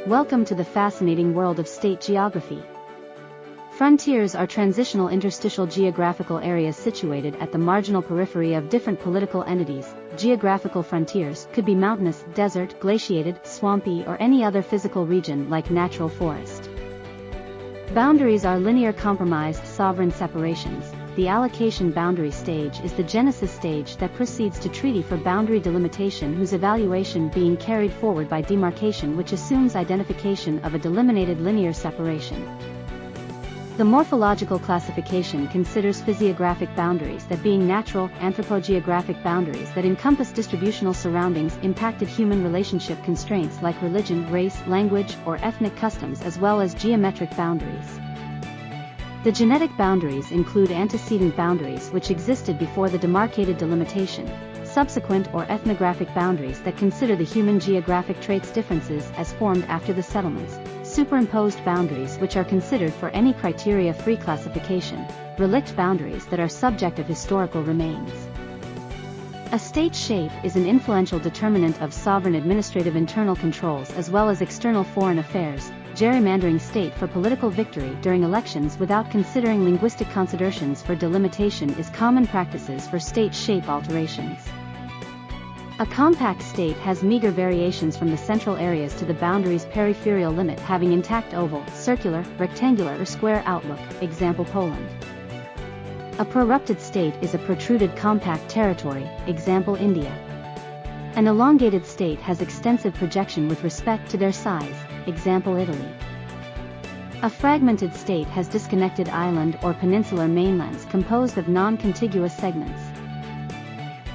Welcome to the fascinating world of state geography. Frontiers are transitional interstitial geographical areas situated at the marginal periphery of different political entities. Geographical frontiers could be mountainous, desert, glaciated, swampy, or any other physical region like natural forest. Boundaries are linear compromised sovereign separations. The allocation boundary stage is the genesis stage that proceeds to treaty for boundary delimitation, whose evaluation being carried forward by demarcation, which assumes identification of a deliminated linear separation. The morphological classification considers physiographic boundaries, that being natural, anthropogeographic boundaries that encompass distributional surroundings, impacted human relationship constraints like religion, race, language, or ethnic customs, as well as geometric boundaries. The genetic boundaries include antecedent boundaries, which existed before the demarcated delimitation, subsequent or ethnographic boundaries that consider the human geographic traits differences as formed after the settlements, superimposed boundaries which are considered for any criteria-free classification, relict boundaries that are subject of historical remains. A state shape is an influential determinant of sovereign administrative internal controls as well as external foreign affairs. Gerrymandering state for political victory during elections without considering linguistic considerations for delimitation is common practices for state shape alterations. A compact state has meager variations from the central areas to the boundary's peripheral limit, having intact oval, circular, rectangular or square outlook, example Poland. A prorupted state is a protruded compact territory, example India. An elongated state has extensive projection with respect to their size, example Italy. A fragmented state has disconnected island or peninsular mainlands composed of non-contiguous segments.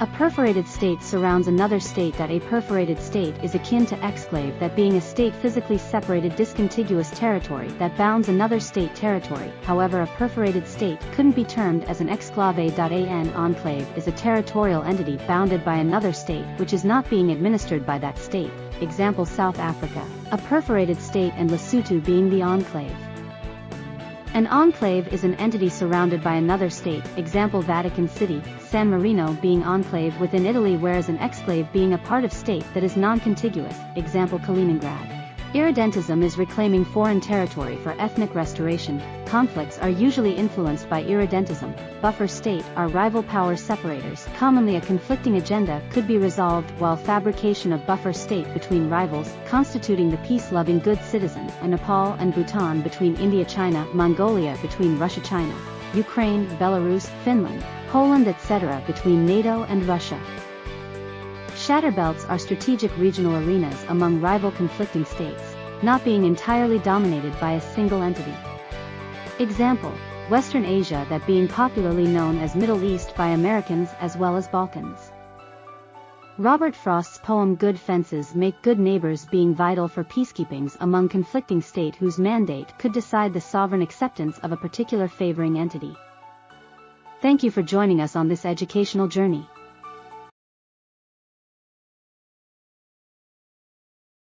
A perforated state surrounds another state. That a perforated state is akin to exclave, that being a state physically separated discontiguous territory that bounds another state territory. However, a perforated state couldn't be termed as an exclave. An enclave is a territorial entity bounded by another state which is not being administered by that state, example South Africa, a perforated state, and Lesotho being the enclave. An enclave is an entity surrounded by another state, example Vatican City, San Marino being enclave within Italy, whereas an exclave being a part of state that is non-contiguous, example Kaliningrad. Irredentism is reclaiming foreign territory for ethnic restoration. Conflicts are usually influenced by irredentism. Buffer state are rival power separators. Commonly a conflicting agenda could be resolved while fabrication of buffer state between rivals, constituting the peace-loving good citizen, and Nepal and Bhutan between India-China, Mongolia between Russia-China, Ukraine, Belarus, Finland, Poland etc. between NATO and Russia. Shatterbelts are strategic regional arenas among rival conflicting states, not being entirely dominated by a single entity. Example, Western Asia, that being popularly known as Middle East by Americans as well as Balkans. Robert Frost's poem Good Fences Make Good Neighbors being vital for peacekeepings among conflicting state whose mandate could decide the sovereign acceptance of a particular favoring entity. Thank you for joining us on this educational journey.